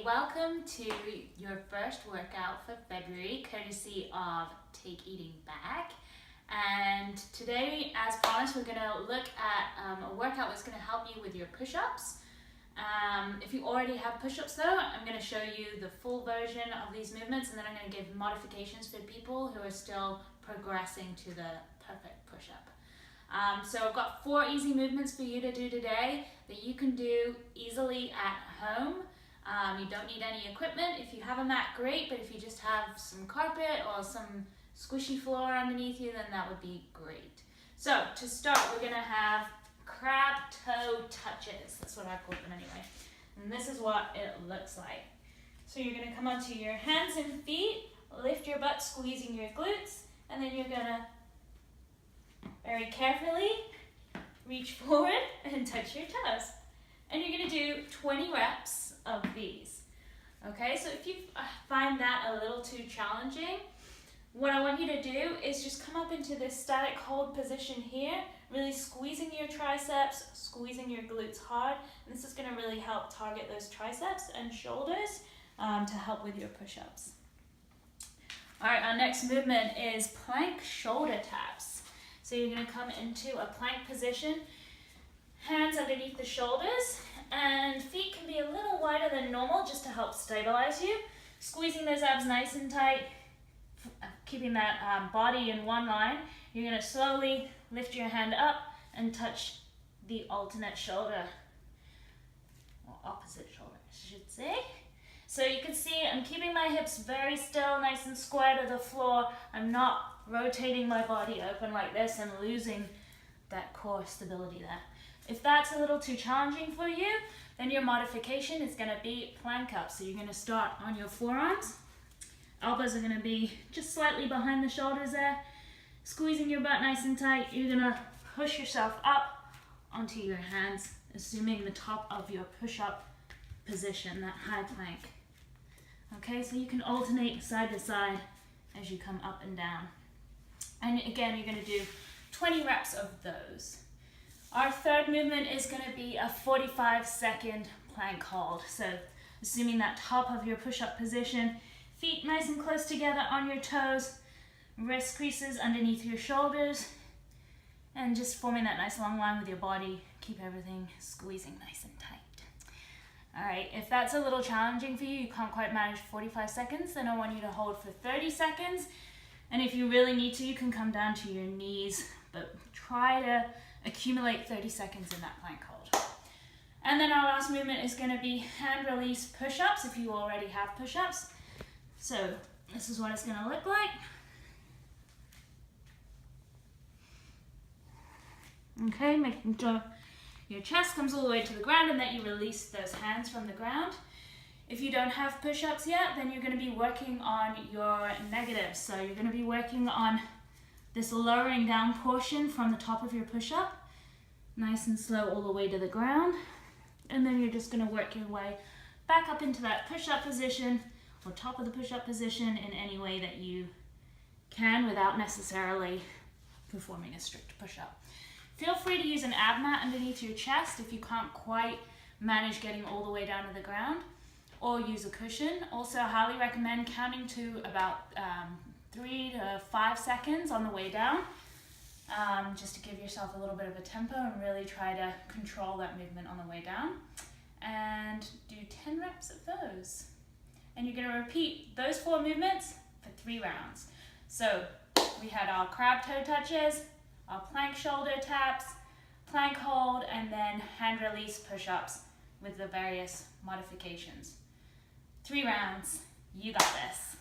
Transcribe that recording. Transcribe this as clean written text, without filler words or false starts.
welcome to your first workout for February, courtesy of Take Eating Back. And today, as promised, we're going to look at a workout that's going to help you with your push-ups. If you already have push-ups though, I'm going to show you the full version of these movements, and then I'm going to give modifications for people who are still progressing to the perfect push-up. So I've got 4 easy movements for you to do today that you can do easily at home. You don't need any equipment. If you have a mat, great, but if you just have some carpet or some squishy floor underneath you, then that would be great. So to start, we're going to have crab toe touches. That's what I call them anyway. And this is what it looks like. So you're going to come onto your hands and feet, lift your butt, squeezing your glutes, and then you're going to very carefully reach forward and touch your toes. And you're going to do 20 reps of these. Okay, so if you find that a little too challenging, what I want you to do is just come up into this static hold position here, really squeezing your triceps, squeezing your glutes hard. And this is going to really help target those triceps and shoulders to help with your push-ups. All right, our next movement is plank shoulder taps. So you're going to come into a plank position, hands underneath the shoulders, and feet can be a little wider than normal just to help stabilize you. Squeezing those abs nice and tight, keeping that body in one line. You're going to slowly lift your hand up and touch the alternate shoulder, or opposite shoulder, I should say. So you can see I'm keeping my hips very still, nice and square to the floor. I'm not rotating my body open like this and losing that core stability there. If that's a little too challenging for you, then your modification is going to be plank up. So you're going to start on your forearms. Elbows are going to be just slightly behind the shoulders there. Squeezing your butt nice and tight. You're going to push yourself up onto your hands, assuming the top of your push-up position, that high plank. Okay, so you can alternate side to side as you come up and down. And again, you're going to do 20 reps of those. Our third movement is going to be a 45-second plank hold. So assuming that top of your push-up position, feet nice and close together on your toes, wrist creases underneath your shoulders, and just forming that nice long line with your body. Keep everything squeezing nice and tight. All right, if that's a little challenging for you, you can't quite manage 45 seconds, then I want you to hold for 30 seconds. And if you really need to, you can come down to your knees, but try to accumulate 30 seconds in that plank hold. And then our last movement is going to be hand release push-ups if you already have push-ups. So this is what it's going to look like. Okay, making sure your chest comes all the way to the ground and that you release those hands from the ground. If you don't have push-ups yet, then you're going to be working on your negatives. So you're going to be working on this lowering down portion from the top of your push-up, nice and slow all the way to the ground. And then you're just going to work your way back up into that push-up position or top of the push-up position in any way that you can without necessarily performing a strict push-up. Feel free to use an ab mat underneath your chest if you can't quite manage getting all the way down to the ground, or use a cushion. Also, I highly recommend counting to about 3 to 5 seconds on the way down, just to give yourself a little bit of a tempo and really try to control that movement on the way down. And do 10 reps of those. And you're going to repeat those 4 movements for 3 rounds. So we had our crab toe touches, our plank shoulder taps, plank hold, and then hand release push-ups with the various modifications. 3 rounds. You got this.